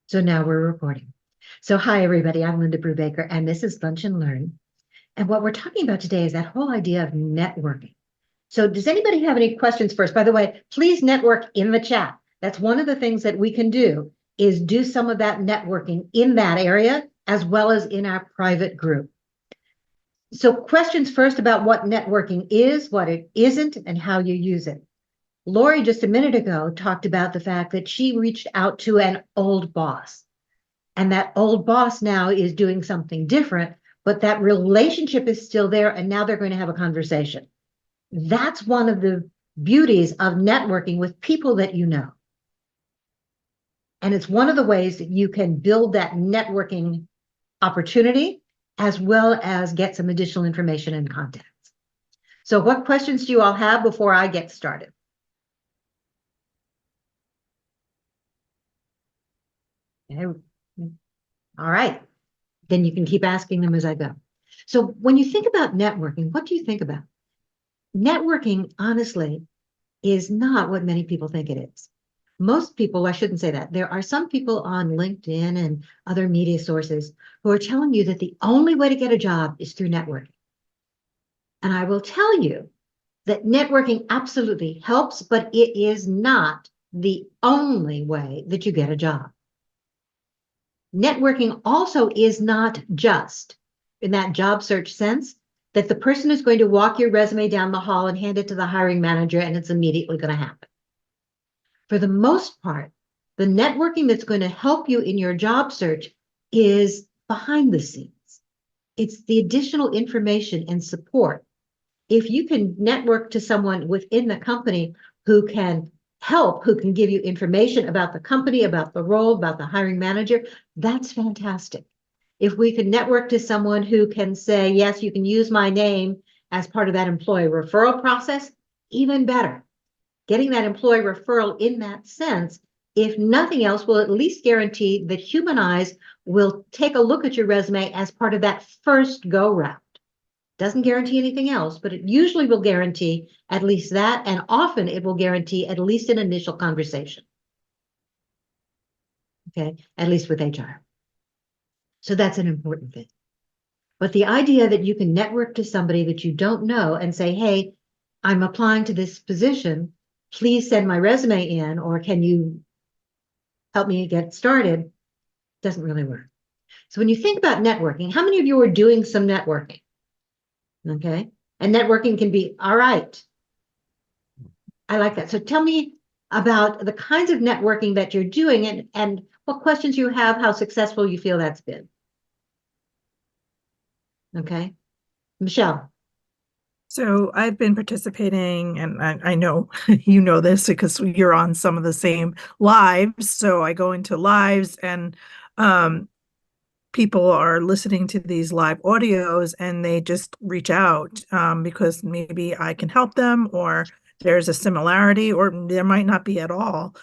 So now we're recording. So hi, everybody. I'm Linda Brubaker, and this is Lunch and Learn. And what we're talking about today is that whole idea of networking. So does anybody have any questions first? By the way, please network in the chat. That's one of the things that we can do is do some of that networking in that area as well as in our private group. So questions first about what networking is, what it isn't, and how you use it. Lori just a minute ago talked about the fact that she reached out to an old boss. And that old boss now is doing something different, but that relationship is still there. And now they're going to have a conversation. That's one of the beauties of networking with people that you know. And it's one of the ways that you can build that networking opportunity as well as get some additional information and contacts. So what questions do you all have before I get started? Okay. All right. Then you can keep asking them as I go. So when you think about networking, what do you think about? Networking, honestly, is not what many people think it is. Most people, I shouldn't say that. There are some people on LinkedIn and other media sources who are telling you that the only way to get a job is through networking. And I will tell you that networking absolutely helps, but it is not the only way that you get a job. Networking also is not just, in that job search sense, that the person is going to walk your resume down the hall and hand it to the hiring manager and it's immediately going to happen. For the most part, the networking that's going to help you in your job search is behind the scenes. It's the additional information and support. If you can network to someone within the company who can help, who can give you information about the company, about the role, about the hiring manager, that's fantastic. If we could network to someone who can say, yes, you can use my name as part of that employee referral process, even better. Getting that employee referral in that sense, if nothing else, will at least guarantee that human eyes will take a look at your resume as part of that first go round. Doesn't guarantee anything else, but it usually will guarantee at least that, and often it will guarantee at least an initial conversation. Okay, at least with HR. So that's an important thing. But the idea that you can network to somebody that you don't know and say, hey, I'm applying to this position, please send my resume in, or can you help me get started, doesn't really work. So when you think about networking, how many of you are doing some networking? Okay, and networking can be, all right, I like that. So tell me about the kinds of networking that you're doing and what questions you have, how successful you feel that's been. Okay, Michelle. So I've been participating, and I know you know this because you're on some of the same lives. So I go into lives and people are listening to these live audios and they just reach out because maybe I can help them or there's a similarity or there might not be at all.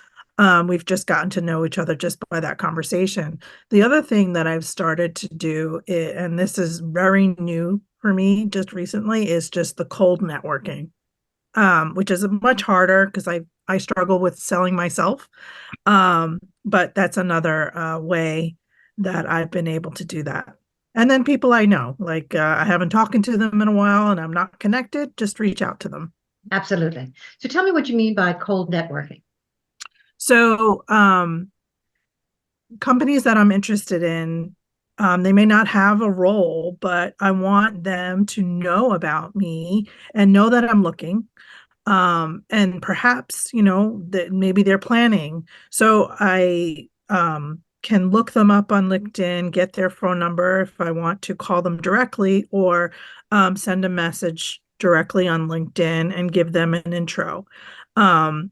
We've just gotten to know each other just by that conversation. The other thing that I've started to do, and this is very new for me just recently, is just the cold networking, which is much harder because I struggle with selling myself. But that's another way that I've been able to do that. And then people I know, like I haven't talked to them in a while and I'm not connected, just reach out to them. Absolutely. So tell me what you mean by cold networking. So companies that I'm interested in, they may not have a role, but I want them to know about me and know that I'm looking. And perhaps, that maybe they're planning. So I can look them up on LinkedIn, get their phone number if I want to call them directly, or send a message directly on LinkedIn and give them an intro. And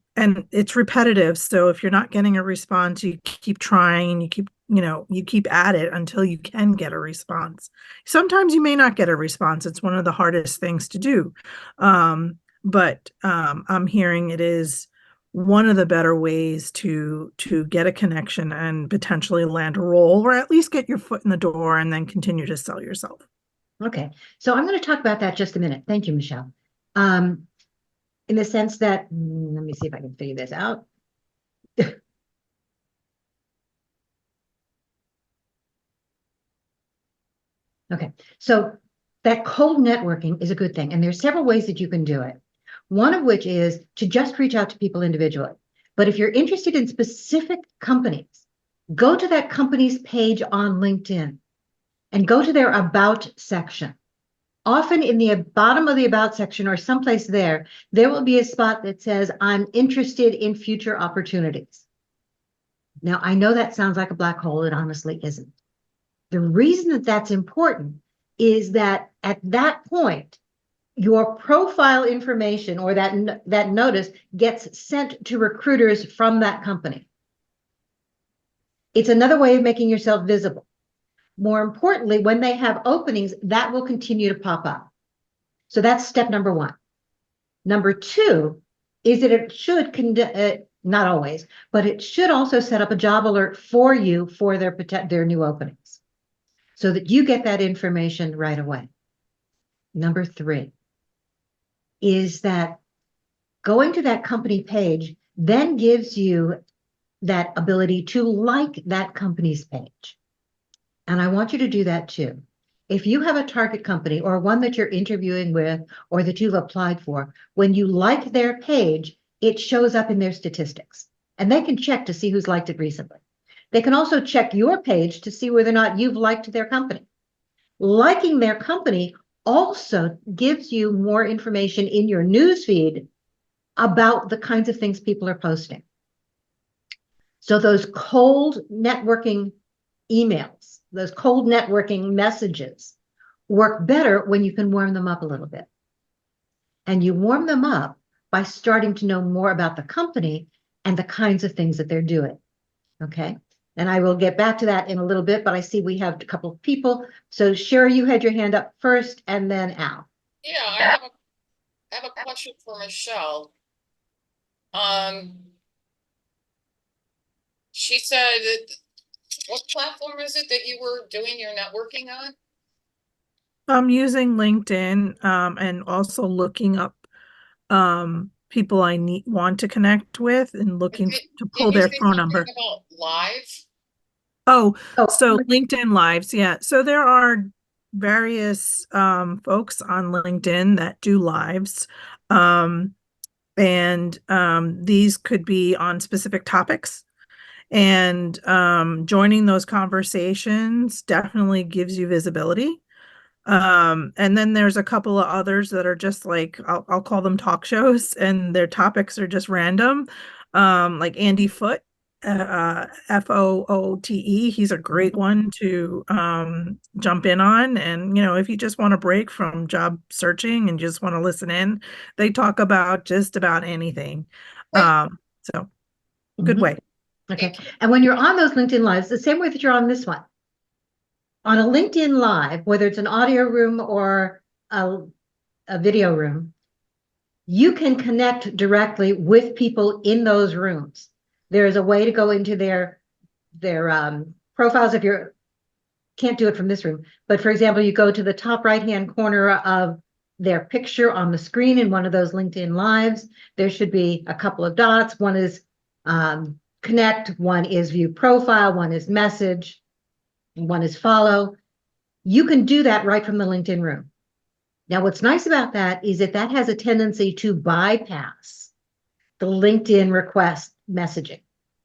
it's repetitive. So if you're not getting a response, you keep trying, you keep at it until you can get a response. Sometimes you may not get a response. It's one of the hardest things to do. But I'm hearing it is one of the better ways to get a connection and potentially land a role, or at least get your foot in the door and then continue to sell yourself. Okay, so I'm going to talk about that just a minute. Thank you, Michelle. In the sense that, let me see if I can figure this out. Okay, so that cold networking is a good thing, and there's several ways that you can do it. One of which is to just reach out to people individually. But if you're interested in specific companies, go to that company's page on LinkedIn and go to their About section. Often in the bottom of the About section or someplace there will be a spot that says, I'm interested in future opportunities. Now, I know that sounds like a black hole. It honestly isn't. The reason that that's important is that at that point, your profile information or that notice gets sent to recruiters from that company. It's another way of making yourself visible. More importantly, when they have openings, that will continue to pop up. So that's step number one. Number two is that it should, not always, but it should also set up a job alert for you for their new openings so that you get that information right away. Number three is that going to that company page then gives you that ability to like that company's page. And I want you to do that too. If you have a target company or one that you're interviewing with or that you've applied for, when you like their page, it shows up in their statistics. And they can check to see who's liked it recently. They can also check your page to see whether or not you've liked their company. Liking their company also gives you more information in your newsfeed about the kinds of things people are posting. So those cold networking emails, those cold networking messages work better when you can warm them up a little bit. And you warm them up by starting to know more about the company and the kinds of things that they're doing. Okay. And I will get back to that in a little bit, but I see we have a couple of people. So Sherry, you had your hand up first and then Al. Yeah, I have a question for Michelle. She said, what platform is it that you were doing your networking on? I'm using LinkedIn, and also looking up people I want to connect with and looking to pull Didn't you their say phone something number. about live? Oh, Oh, so LinkedIn Lives, yeah. So there are various folks on LinkedIn that do lives. And these could be on specific topics. And joining those conversations definitely gives you visibility. And then there's a couple of others that are just like I'll call them talk shows, and their topics are just random. Like Andy Foote, Foote. He's a great one to jump in on. And if you just want a break from job searching and just want to listen in, they talk about just about anything. So good way. Okay. And when you're on those LinkedIn Lives, the same way that you're on this one, on a LinkedIn Live, whether it's an audio room or a video room, you can connect directly with people in those rooms. There is a way to go into their profiles if you can't do it from this room. But for example, you go to the top right-hand corner of their picture on the screen in one of those LinkedIn Lives. There should be a couple of dots. One is connect, one is view profile, one is message, and one is follow. You can do that right from the LinkedIn room. Now, what's nice about that is that that has a tendency to bypass the LinkedIn request messaging.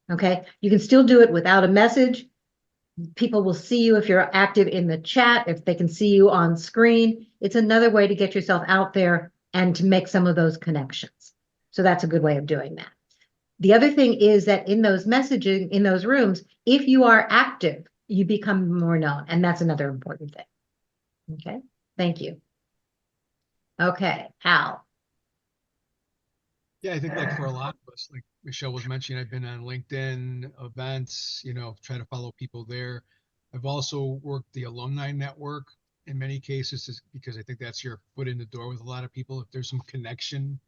Okay, you can still do it without a message. People will see you if you're active in the chat, if they can see you on screen. It's another way to get yourself out there and to make some of those connections. So that's a good way of doing that. The other thing is that in those messaging, in those rooms, if you are active, you become more known. And that's another important thing. Okay, thank you. Okay, Al. Yeah, I think like for a lot of us, like Michelle was mentioning, I've been on LinkedIn events, try to follow people there. I've also worked the alumni network in many cases because I think that's your foot in the door with a lot of people. If there's some connection,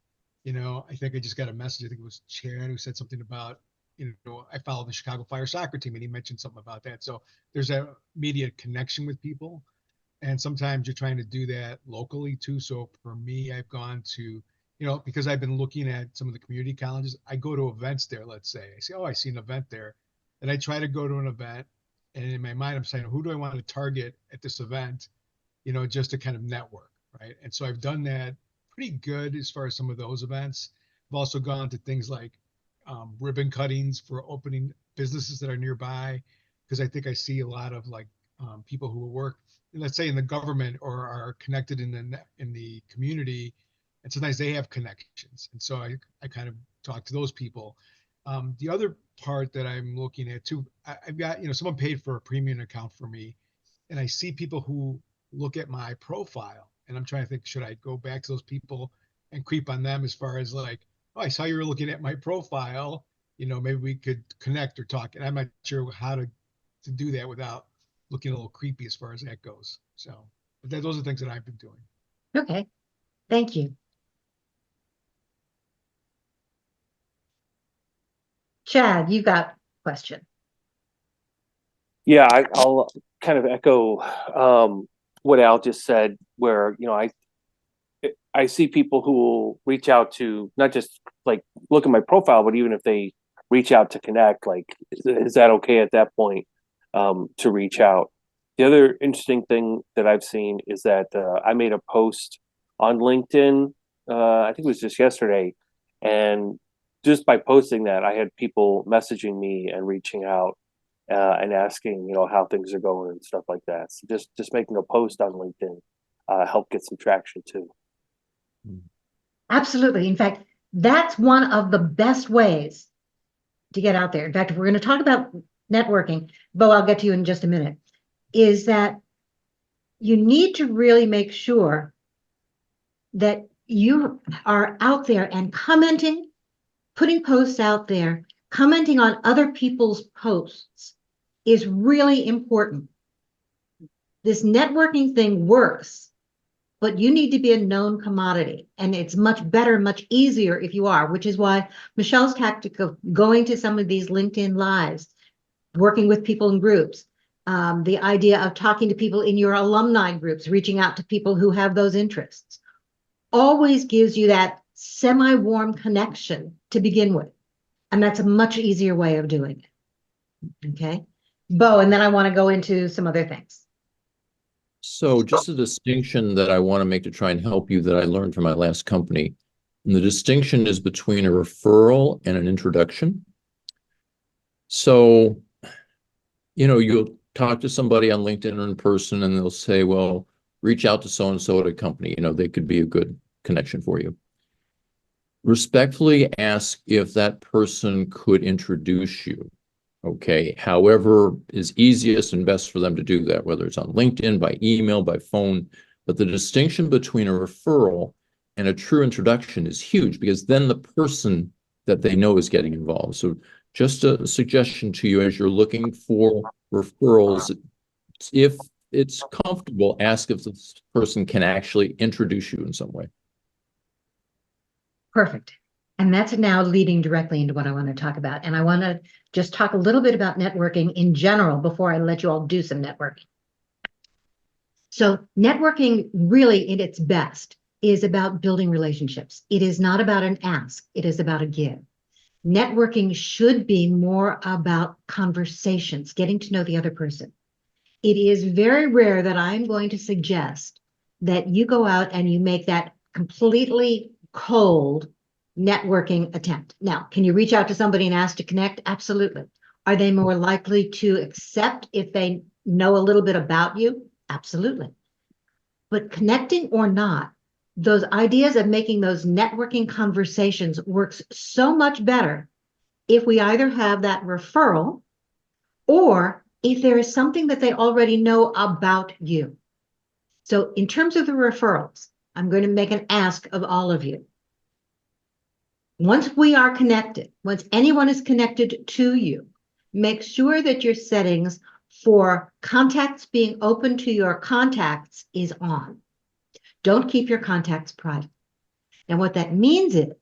I think I just got a message. I think it was Chad who said something about, I followed the Chicago Fire soccer team and he mentioned something about that. So there's that immediate connection with people. And sometimes you're trying to do that locally too. So for me, I've gone to, because I've been looking at some of the community colleges, I go to events there, let's say. I say, oh, I see an event there. And I try to go to an event. And in my mind, I'm saying, who do I want to target at this event? just to kind of network, right? And so I've done that pretty good as far as some of those events. I've also gone to things like ribbon cuttings for opening businesses that are nearby, because I think I see a lot of like people who work, let's say in the government or are connected in the community, and sometimes they have connections, and so I kind of talk to those people. The other part that I'm looking at too, I've got someone paid for a premium account for me, and I see people who look at my profile, and I'm trying to think, should I go back to those people and creep on them as far as like, oh, I saw you were looking at my profile, maybe we could connect or talk. And I'm not sure how to do that without looking a little creepy as far as that goes. So but those are things that I've been doing. Okay, thank you. Chad, you got a question. Yeah, I'll kind of echo what Al just said, where I see people who will reach out to not just like look at my profile, but even if they reach out to connect, like is that okay at that point to reach out? The other interesting thing that I've seen is that I made a post on LinkedIn, I think it was just yesterday, and just by posting that, I had people messaging me and reaching out and asking, how things are going and stuff like that. So just making a post on LinkedIn helped get some traction too. Absolutely. In fact, that's one of the best ways to get out there. In fact, if we're going to talk about networking, Bo, I'll get to you in just a minute, is that you need to really make sure that you are out there and commenting, putting posts out there, commenting on other people's posts is really important. This networking thing works, but you need to be a known commodity, and it's much better, much easier if you are, which is why Michelle's tactic of going to some of these LinkedIn lives, working with people in groups, the idea of talking to people in your alumni groups, reaching out to people who have those interests, always gives you that semi-warm connection to begin with. And that's a much easier way of doing it. Okay, Bo, and then I want to go into some other things. So just a distinction that I want to make to try and help you that I learned from my last company. And the distinction is between a referral and an introduction. So, you'll talk to somebody on LinkedIn or in person, and they'll say, well, reach out to so-and-so at a company. They could be a good connection for you. Respectfully ask if that person could introduce you. Okay, however is easiest and best for them to do that, whether it's on LinkedIn, by email, by phone. But the distinction between a referral and a true introduction is huge, because then the person that they know is getting involved. So just a suggestion to you as you're looking for referrals, if it's comfortable, ask if this person can actually introduce you in some way. Perfect. And that's now leading directly into what I want to talk about. And I want to just talk a little bit about networking in general before I let you all do some networking. So networking really at its best is about building relationships. It is not about an ask. It is about a give. Networking should be more about conversations, getting to know the other person. It is very rare that I'm going to suggest that you go out and you make that completely cold networking attempt. Now, can you reach out to somebody and ask to connect? Absolutely. Are they more likely to accept if they know a little bit about you? Absolutely. But connecting or not, those ideas of making those networking conversations works so much better if we either have that referral or if there is something that they already know about you. So in terms of the referrals, I'm going to make an ask of all of you. Once we are connected, once anyone is connected to you, make sure that your settings for contacts being open to your contacts is on. Don't keep your contacts private. And what that means is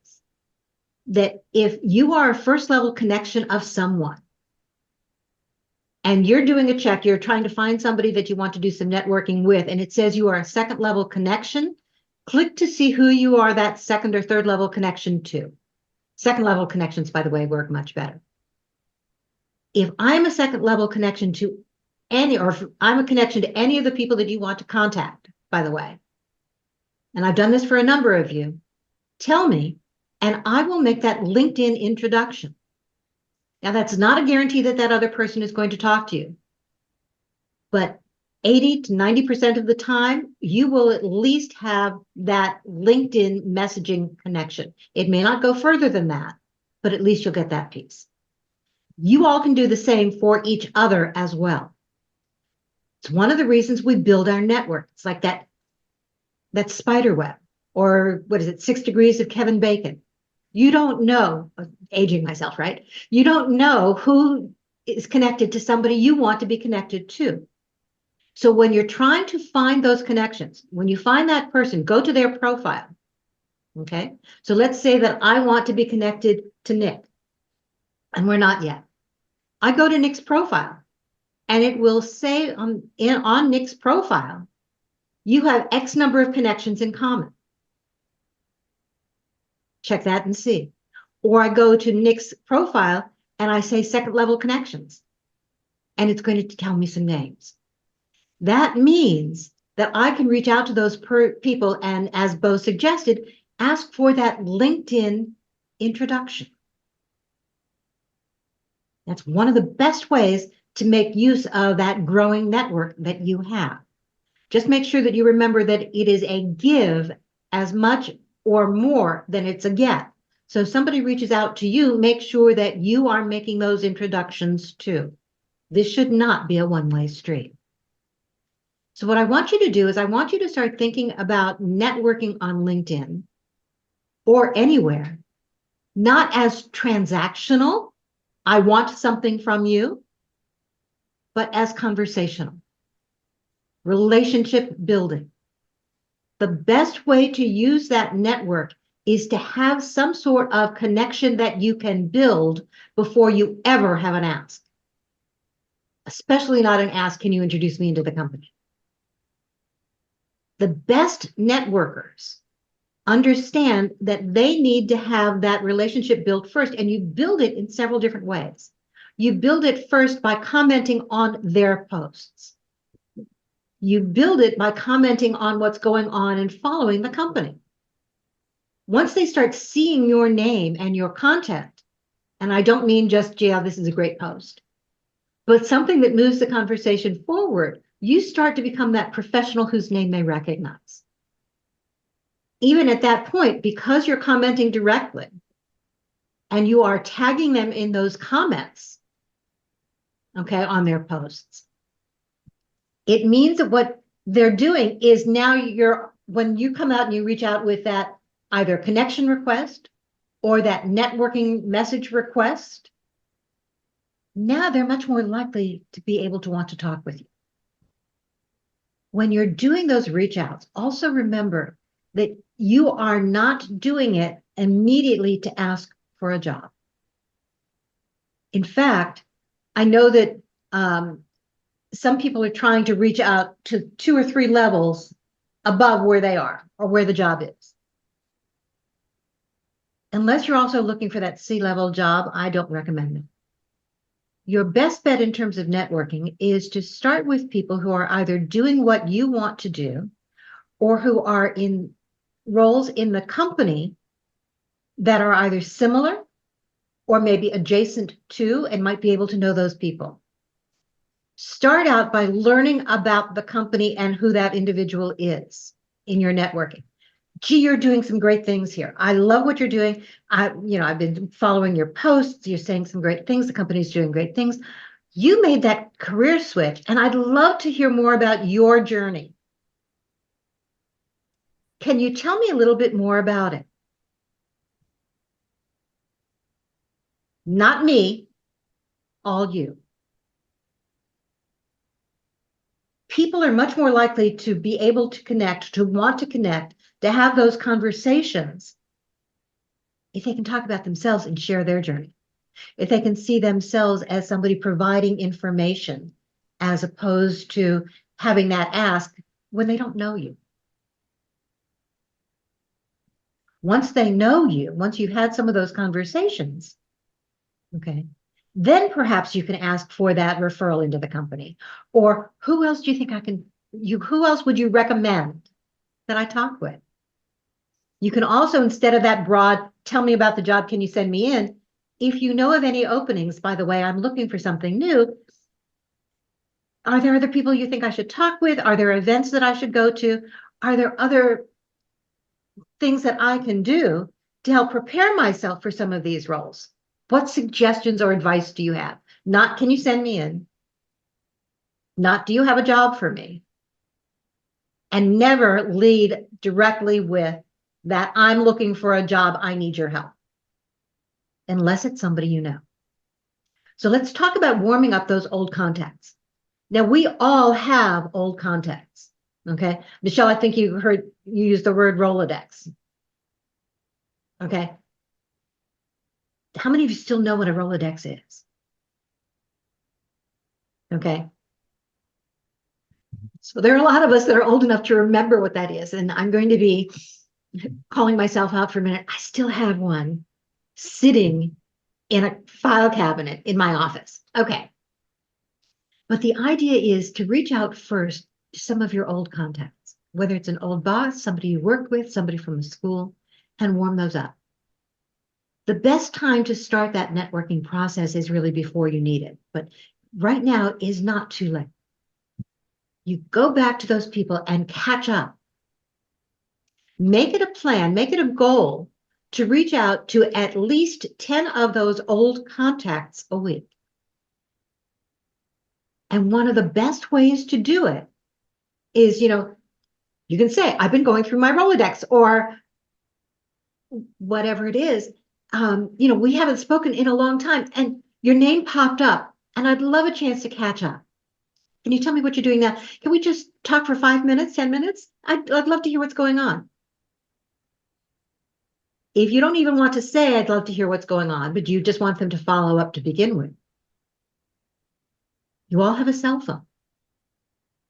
that if you are a first level connection of someone and you're doing a check, you're trying to find somebody that you want to do some networking with, and it says you are a second level connection, click to see who you are that second or third level connection to. Second level connections, by the way, work much better. If I'm a second level connection to any, or if I'm a connection to any of the people that you want to contact, by the way, and I've done this for a number of you, tell me, and I will make that LinkedIn introduction. Now, that's not a guarantee that that other person is going to talk to you, but 80 to 90% of the time, you will at least have that LinkedIn messaging connection. It may not go further than that, but at least you'll get that piece. You all can do the same for each other as well. It's one of the reasons we build our network. It's like that spider web, or what is it, 6 Degrees of Kevin Bacon. You don't know, aging myself, right? You don't know who is connected to somebody you want to be connected to. So when you're trying to find those connections, when you find that person, go to their profile. Okay. So let's say that I want to be connected to Nick, and we're not yet. I go to Nick's profile, and it will say on Nick's profile, you have X number of connections in common. Check that and see. Or I go to Nick's profile and I say second level connections, and it's going to tell me some names. That means that I can reach out to those people and, as Bo suggested, ask for that LinkedIn introduction. That's one of the best ways to make use of that growing network that you have. Just make sure that you remember that it is a give as much or more than it's a get. So if somebody reaches out to you, make sure that you are making those introductions too. This should not be a one-way street. So what I want you to do is I want you to start thinking about networking on LinkedIn or anywhere, not as transactional, I want something from you, but as conversational, relationship building. The best way to use that network is to have some sort of connection that you can build before you ever have an ask. Especially not an ask, can you introduce me into the company? The best networkers understand that they need to have that relationship built first, and you build it in several different ways. You build it first by commenting on their posts. You build it by commenting on what's going on and following the company. Once they start seeing your name and your content, and I don't mean just, yeah, this is a great post, but something that moves the conversation forward, you start to become that professional whose name they recognize. Even at that point, because you're commenting directly and you are tagging them in those comments, okay, on their posts, it means that what they're doing is now when you come out and you reach out with that either connection request or that networking message request, now they're much more likely to be able to want to talk with you. When you're doing those reach outs, also remember that you are not doing it immediately to ask for a job. In fact, I know that some people are trying to reach out to 2 or 3 levels above where they are or where the job is. Unless you're also looking for that C-level job, I don't recommend it. Your best bet in terms of networking is to start with people who are either doing what you want to do or who are in roles in the company that are either similar or maybe adjacent to and might be able to know those people. Start out by learning about the company and who that individual is in your networking. Gee, you're doing some great things here. I love what you're doing. I've been following your posts. You're saying some great things. The company's doing great things. You made that career switch, and I'd love to hear more about your journey. Can you tell me a little bit more about it? Not me, all you. People are much more likely to be able to connect, to want to connect, to have those conversations if they can talk about themselves and share their journey. If they can see themselves as somebody providing information as opposed to having that ask when they don't know you. Once they know you, once you've had some of those conversations, okay, then perhaps you can ask for that referral into the company. Or who else do you think I can who else would you recommend that I talk with? You can also, instead of that broad, tell me about the job, can you send me in? If you know of any openings, by the way, I'm looking for something new. Are there other people you think I should talk with? Are there events that I should go to? Are there other things that I can do to help prepare myself for some of these roles? What suggestions or advice do you have? Not, can you send me in? Not, do you have a job for me? And never lead directly with that I'm looking for a job, I need your help. Unless it's somebody you know. So let's talk about warming up those old contacts. Now, we all have old contacts, okay? Michelle, I think you heard you use the word Rolodex. Okay. How many of you still know what a Rolodex is? Okay. So there are a lot of us that are old enough to remember what that is. And I'm going to be calling myself out for a minute. I still have one sitting in a file cabinet in my office. Okay. But the idea is to reach out first to some of your old contacts, whether it's an old boss, somebody you worked with, somebody from the school, and warm those up. The best time to start that networking process is really before you need it. But right now is not too late. You go back to those people and catch up. Make it a plan, make it a goal to reach out to at least 10 of those old contacts a week. And one of the best ways to do it is, you can say, I've been going through my Rolodex or whatever it is. We haven't spoken in a long time and your name popped up and I'd love a chance to catch up. Can you tell me what you're doing now? Can we just talk for 5 minutes, 10 minutes? I'd love to hear what's going on. If you don't even want to say, I'd love to hear what's going on, but you just want them to follow up to begin with. You all have a cell phone.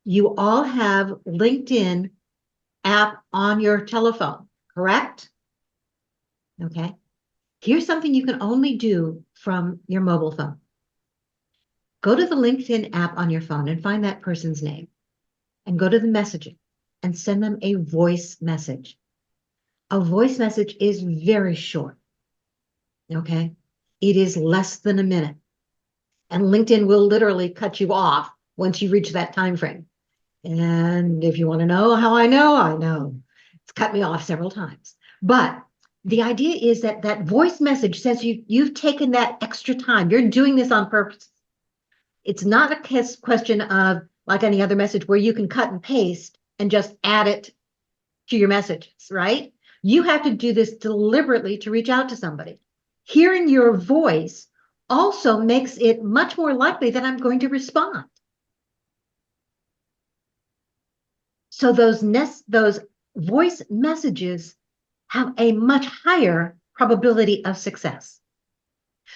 You all have LinkedIn app on your telephone, correct? Okay. Here's something you can only do from your mobile phone. Go to the LinkedIn app on your phone and find that person's name and go to the messaging and send them a voice message. A voice message is very short. Okay. It is less than a minute. And LinkedIn will literally cut you off once you reach that time frame. And if you want to know how I know. It's cut me off several times. But the idea is that that voice message says you've taken that extra time. You're doing this on purpose. It's not a question of like any other message where you can cut and paste and just add it to your messages, right? You have to do this deliberately to reach out to somebody. Hearing your voice also makes it much more likely that I'm going to respond. So those voice messages have a much higher probability of success.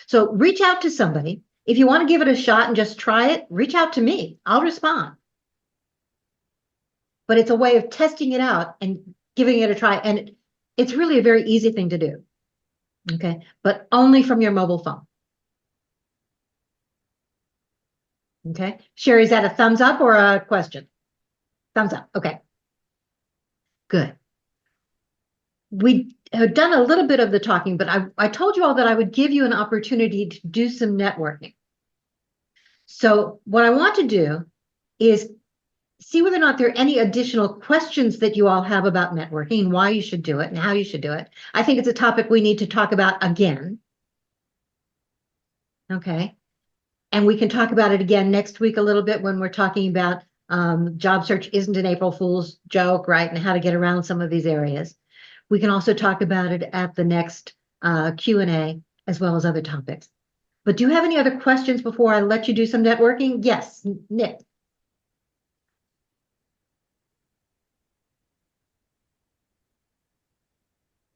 So reach out to somebody. If you want to give it a shot and just try it, reach out to me. I'll respond. But it's a way of testing it out and giving it a try. And it's really a very easy thing to do. Okay. But only from your mobile phone. Okay. Sherry, is that a thumbs up or a question? Thumbs up. Okay. Good. We have done a little bit of the talking, but I told you all that I would give you an opportunity to do some networking. So what I want to do is see whether or not there are any additional questions that you all have about networking and why you should do it and how you should do it. I think it's a topic we need to talk about again. Okay. And we can talk about it again next week a little bit when we're talking about job search isn't an April Fool's joke, right? And how to get around some of these areas. We can also talk about it at the next Q&A as well as other topics. But do you have any other questions before I let you do some networking? Yes, Nick.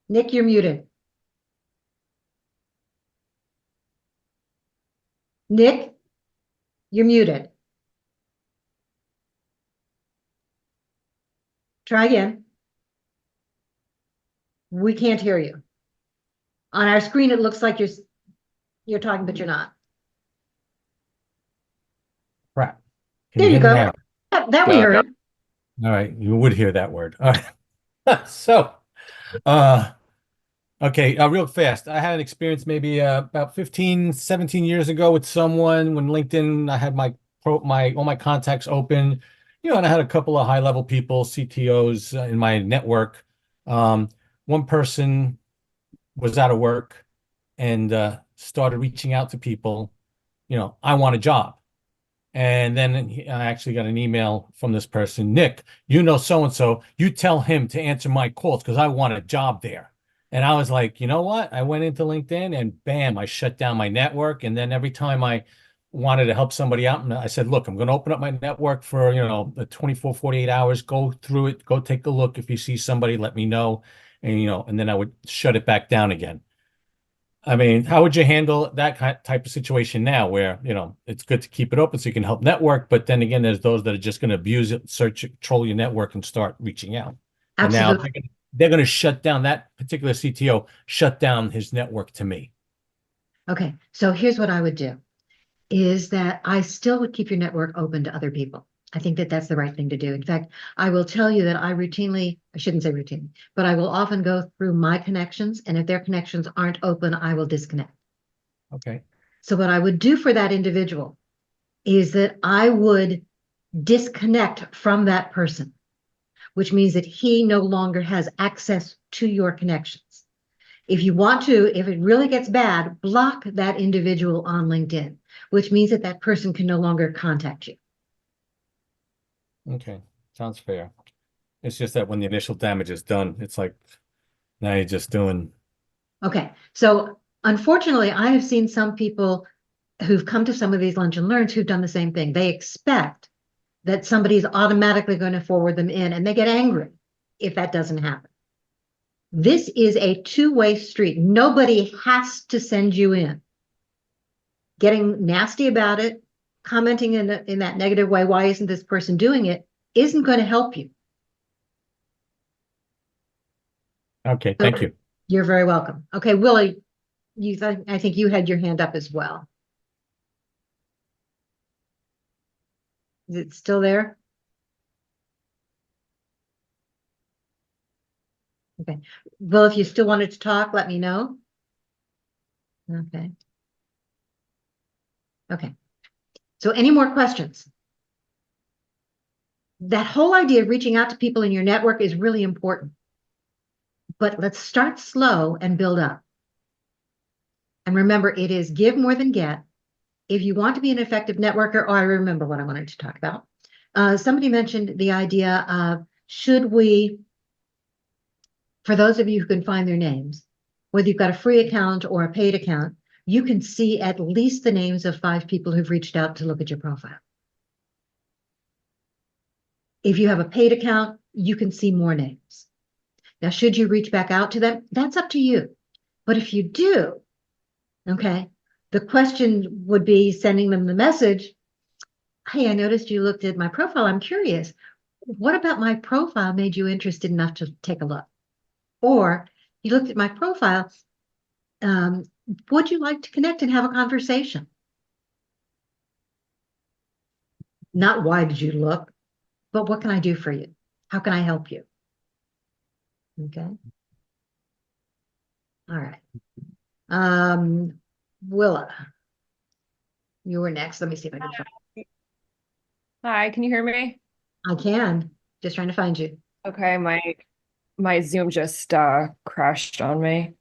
Nick, you're muted. Nick, you're muted. Try again. We can't hear you. On our screen, it looks like you're talking, but you're not. Crap. Can There you hear me go. now? That we Yeah. heard. All right, you would hear that word. All right. So, uh, okay, real fast. I had an experience maybe about 15, 17 years ago with someone when LinkedIn, I had all my contacts open, and I had a couple of high-level people, CTOs in my network. One person was out of work and started reaching out to people, I want a job. And then I actually got an email from this person, Nick, so-and-so, you tell him to answer my calls because I want a job there. And I was like, you know what? I went into LinkedIn and bam, I shut down my network. And then every time I wanted to help somebody out, and I said, look, I'm going to open up my network for, the 24, 48 hours, go through it, go take a look. If you see somebody, let me know. And, and then I would shut it back down again. I mean, how would you handle that type of situation now where, it's good to keep it open so you can help network, but then again, there's those that are just going to abuse it, troll your network and start reaching out. And now Absolutely. they're going to shut down that particular CTO, shut down his network to me. Okay, so here's what I would do, is that I still would keep your network open to other people. I think that that's the right thing to do. In fact, I will tell you that I shouldn't say routinely, but I will often go through my connections, and if their connections aren't open, I will disconnect. Okay. So what I would do for that individual is that I would disconnect from that person, which means that he no longer has access to your connections. If you want to, if it really gets bad, block that individual on LinkedIn, which means that that person can no longer contact you. Okay. Sounds fair. It's just that when the initial damage is done, it's like now you're just doing. Okay, so unfortunately, I have seen some people who've come to some of these lunch and learns who've done the same thing. They expect that somebody's automatically going to forward them in, and they get angry if that doesn't happen. This is a two-way street. Nobody has to send you in. Getting nasty about it, commenting in that negative way, why isn't this person doing it, isn't going to help you. Okay, thank you. You're very welcome. Okay, Willie, I think you had your hand up as well. Is it still there? Okay. Well, if you still wanted to talk, let me know. Okay. Okay. So any more questions? That whole idea of reaching out to people in your network is really important. But let's start slow and build up. And remember, it is give more than get. If you want to be an effective networker, I remember what I wanted to talk about. Somebody mentioned the idea of should we, for those of you who can find their names, whether you've got a free account or a paid account, you can see at least the names of 5 people who've reached out to look at your profile. If you have a paid account, you can see more names. Now, should you reach back out to them? That's up to you. But if you do, okay, the question would be sending them the message, hey, I noticed you looked at my profile. I'm curious. What about my profile made you interested enough to take a look? Or you looked at my profile. Would you like to connect and have a conversation? Not why did you look, but what can I do for you? How can I help you? Okay. All right. Willa, you were next. Let me see if I can find. Hi, can you hear me? I can. Just trying to find you. Okay, my Zoom just crashed on me.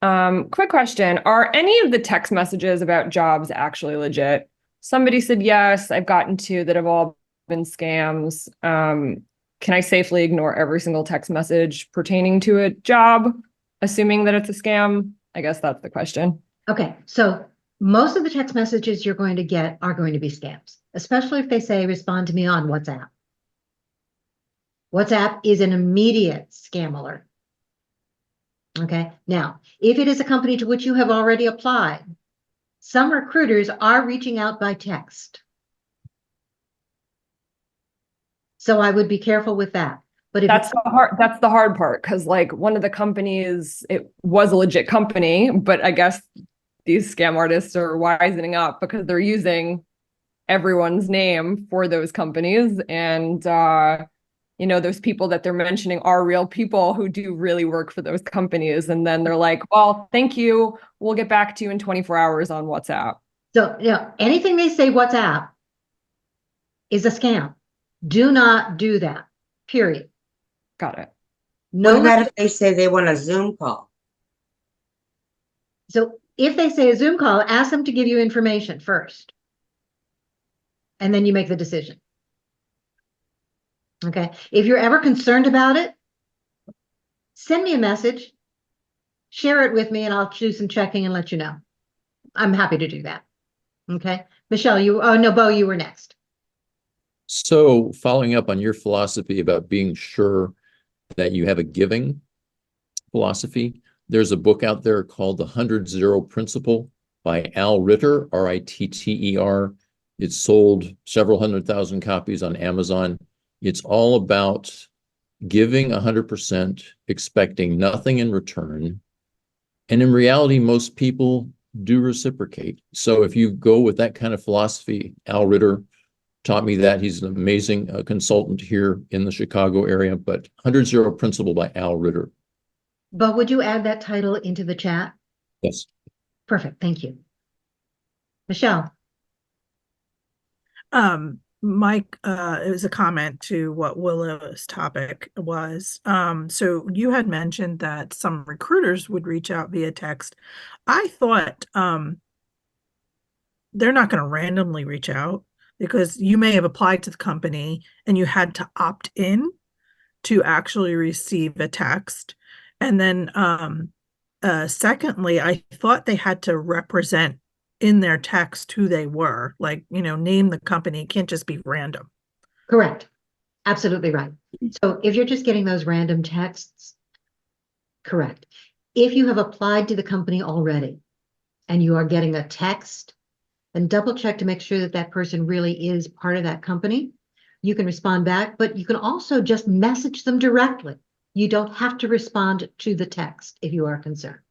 Quick question. Are any of the text messages about jobs actually legit? Somebody said yes, I've gotten 2 that have all been scams. Can I safely ignore every single text message pertaining to a job, assuming that it's a scam? I guess that's the question. Okay, so most of the text messages you're going to get are going to be scams, especially if they say respond to me on WhatsApp. WhatsApp is an immediate scam alert. Okay, now, if it is a company to which you have already applied, some recruiters are reaching out by text. So I would be careful with that. But if That's the hard part, because like one of the companies, it was a legit company, but I guess these scam artists are wisening up because they're using everyone's name for those companies. And you know, those people that they're mentioning are real people who do really work for those companies. And then they're like, well, thank you. We'll get back to you in 24 hours on WhatsApp. So, anything they say WhatsApp is a scam. Do not do that, period. Got it. No. What about if they say they want a Zoom call? So if they say a Zoom call, ask them to give you information first. And then you make the decision. Okay. If you're ever concerned about it, send me a message, share it with me, and I'll do some checking and let you know. I'm happy to do that. Okay. Michelle, Bo, you were next. So following up on your philosophy about being sure that you have a giving philosophy, there's a book out there called The 100-0 Principle by Al Ritter, R-I-T-T-E-R. It's sold several 100,000 copies on Amazon. It's all about giving 100%, expecting nothing in return. And in reality, most people do reciprocate. So if you go with that kind of philosophy, Al Ritter taught me that. He's an amazing consultant here in the Chicago area, but 100-0 Principle by Al Ritter. But would you add that title into the chat? Yes. Perfect. Thank you. Michelle. Mike, it was a comment to what Willow's topic was. So you had mentioned that some recruiters would reach out via text. I thought they're not going to randomly reach out, because you may have applied to the company and you had to opt in to actually receive a text. And then secondly, I thought they had to represent in their text who they were, like, name the company. It can't just be random. Correct. Absolutely right. So if you're just getting those random texts, correct. If you have applied to the company already and you are getting a text, then double check to make sure that that person really is part of that company. You can respond back, but you can also just message them directly. You don't have to respond to the text if you are concerned.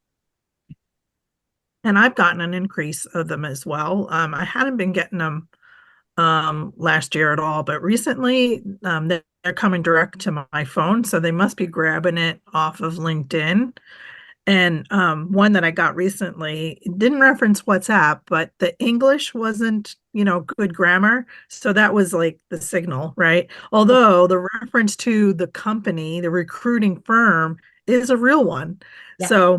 And I've gotten an increase of them as well. I hadn't been getting them last year at all, but recently they're coming direct to my phone. So they must be grabbing it off of LinkedIn. And one that I got recently didn't reference WhatsApp, but the English wasn't, good grammar. So that was like the signal, right? Although the reference to the company, the recruiting firm, is a real one. Yeah.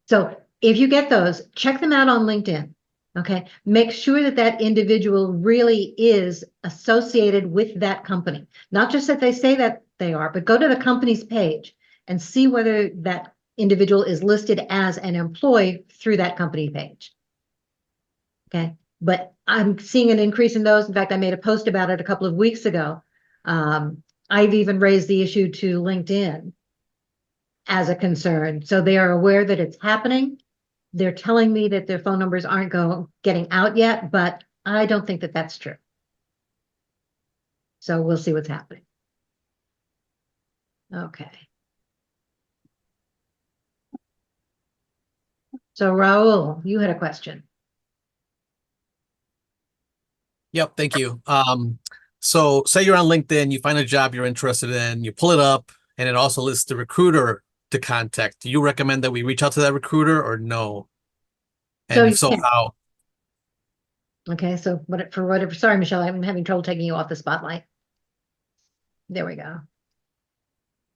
So if you get those, check them out on LinkedIn. Okay. Make sure that that individual really is associated with that company. Not just that they say that they are, but go to the company's page and see whether that individual is listed as an employee through that company page. Okay. But I'm seeing an increase in those. In fact, I made a post about it a couple of weeks ago. I've even raised the issue to LinkedIn as a concern. So they are aware that it's happening. They're telling me that their phone numbers aren't getting out yet, but I don't think that that's true. So we'll see what's happening. Okay. So Raul, you had a question. Yep, thank you. So say you're on LinkedIn, you find a job you're interested in, you pull it up, and it also lists the recruiter to contact. Do you recommend that we reach out to that recruiter or no? And if so, how? Okay, so sorry, Michelle, I'm having trouble taking you off the spotlight. There we go.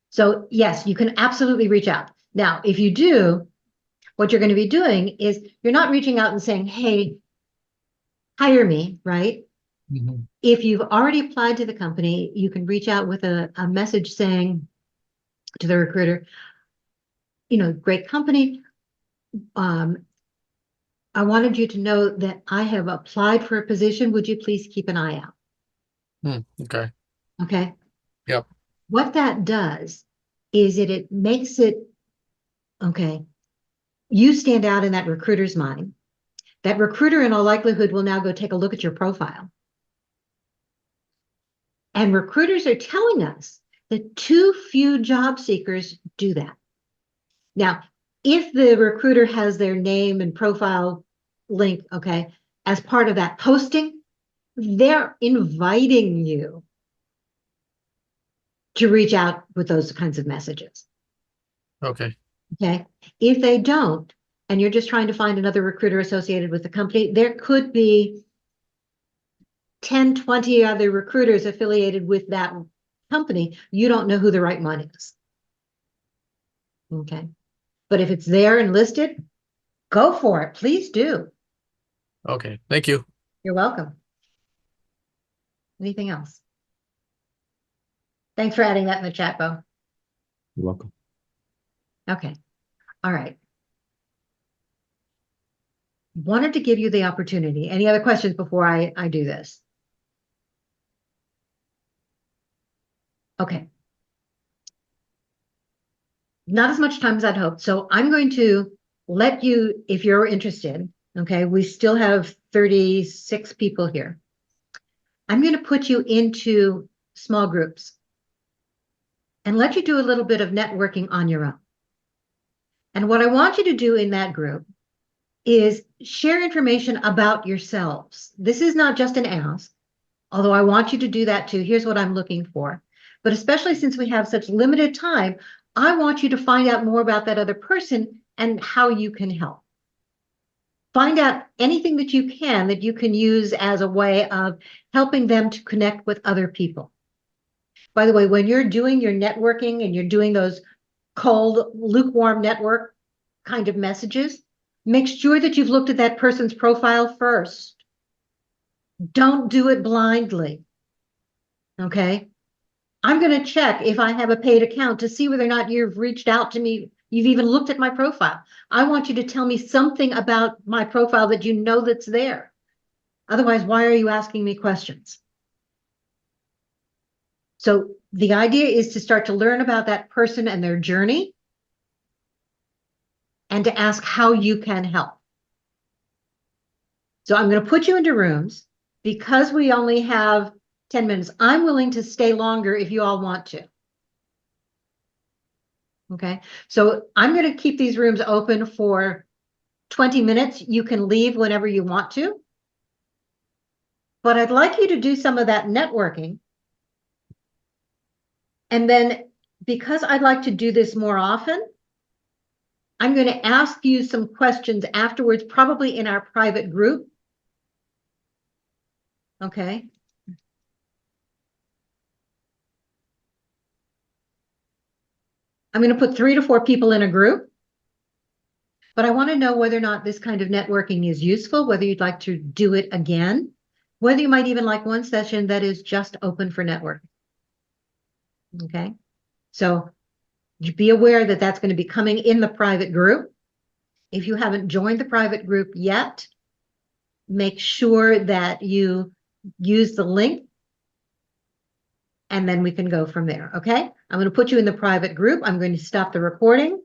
So yes, you can absolutely reach out. Now, if you do, what you're going to be doing is you're not reaching out and saying, hey, hire me, right? Mm-hmm. If you've already applied to the company, you can reach out with a message saying to the recruiter, great company. I wanted you to know that I have applied for a position. Would you please keep an eye out? Okay. Okay. Yep. What that does is it makes it, okay, you stand out in that recruiter's mind. That recruiter in all likelihood will now go take a look at your profile. And recruiters are telling us that too few job seekers do that. Now, if the recruiter has their name and profile link, okay, as part of that posting, they're inviting you to reach out with those kinds of messages. Okay. Okay. If they don't, and you're just trying to find another recruiter associated with the company, there could be 10, 20 other recruiters affiliated with that company. You don't know who the right one is. Okay. But if it's there and listed, go for it. Please do. Okay. Thank you. You're welcome. Anything else? Thanks for adding that in the chat, Bo. You're welcome. Okay. All right. Wanted to give you the opportunity. Any other questions before I do this? Okay. Not as much time as I'd hoped. So I'm going to let you, if you're interested, okay, we still have 36 people here. I'm going to put you into small groups and let you do a little bit of networking on your own. And what I want you to do in that group is share information about yourselves. This is not just an ask, although I want you to do that too. Here's what I'm looking for. But especially since we have such limited time, I want you to find out more about that other person and how you can help. Find out anything that you can use as a way of helping them to connect with other people. By the way, when you're doing your networking and you're doing those cold, lukewarm network kind of messages, make sure that you've looked at that person's profile first. Don't do it blindly. Okay? I'm going to check if I have a paid account to see whether or not you've reached out to me. You've even looked at my profile. I want you to tell me something about my profile that you know that's there. Otherwise, why are you asking me questions? So the idea is to start to learn about that person and their journey and to ask how you can help. So I'm going to put you into rooms because we only have 10 minutes. I'm willing to stay longer if you all want to. Okay, so I'm going to keep these rooms open for 20 minutes. You can leave whenever you want to. But I'd like you to do some of that networking. And then because I'd like to do this more often, I'm going to ask you some questions afterwards, probably in our private group. Okay. I'm going to put 3 to 4 people in a group, but I want to know whether or not this kind of networking is useful, whether you'd like to do it again, whether you might even like one session that is just open for networking. Okay, so be aware that that's going to be coming in the private group. If you haven't joined the private group yet, make sure that you use the link and then we can go from there. Okay, I'm going to put you in the private group. I'm going to stop the recording.